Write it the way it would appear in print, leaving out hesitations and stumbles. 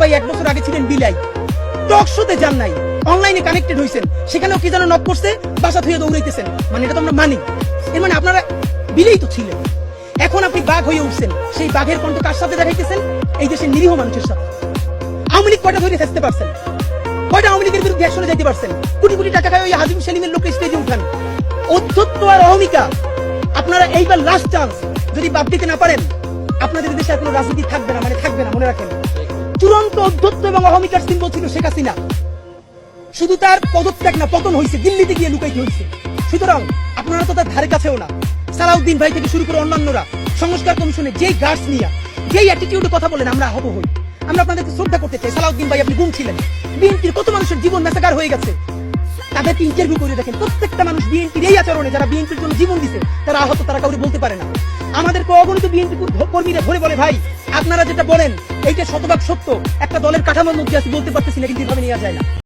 ভাই 1 বছর আগে ছিলেন বিলাই, টক শোতে যান নাই, অনলাইনে কানেক্টেড হইছেন, সেখানেও কি যেন নক করছে, বাসা থুয়ে দৌড়াইতেছেন। মানে এটা তো আমরা মানি। এর মানে আপনারা বিলেই তো ছিলেন। এখন আপনি বাঘ হয়ে উঠছেন, সেই বাঘের কণ্ঠ কার সাথে দেখাইতেছেন? এই দেশের নিরীহ মানুষের সাথে। আওয়ামী লীগ কয়টা ধরে থাকতে পারছেন? কয়টা আওয়ামী লীগের বিরুদ্ধে অ্যাকশনে যাইতে পারছেন? কোটি কোটি টাকা খায় ওই হাজিম সেলিমের লোককে স্টেজে উঠান। অধ্যত্ব আর অহমিকা, আপনারা এইবার লাস্ট চান্স। যদি বাদ দিতে না পারেন, আপনাদের দেশে কোনো রাজনীতি থাকবে না, মানে থাকবে না, মনে রাখেন। চূড়ান্ত অধ্যত্ব এবং অহমিকার সিম্বল ছিল শেখ হাসিনা। শুধু তার পদত্যাগ না, পতন হয়েছে, দিল্লিতে গিয়ে লুকাইতে হয়েছে। সুতরাং আপনারা তো তার ধারে কাছেও না। সালাউদ্দিন ভাই থেকে শুরু করে অন্যান্যরা সংস্কার কমিশনে যেই গার্ডস নিয়ে, যেই অ্যাটিটিউডে কথা বলেন, আমরা আহত হই। আমরা আপনাদেরকে শ্রদ্ধা করতে চাই। সালাউদ্দিন ভাই, আপনি গুম ছিলেন। বিএনপির কত মানুষের জীবন মেসাকার হয়ে গেছে, তাদেরকে ইন্টারভিউ করে দেখেন। প্রত্যেকটা মানুষ বিএনপির এই আচরণে, যারা বিএনপির জন্য জীবন দিছে, তারা আহত, তারা কাউকে বলতে পারে না। আমাদেরকে অগণিত বিএনপি কর্মীরা ধরে বলে, ভাই আপনারা যেটা বলেন এইটা শতভাগ সত্য, একটা দলের কাঠামোর মধ্যে আছে, বলতে পারতেছি না, কিন্তু এভাবে নেওয়া যায় না।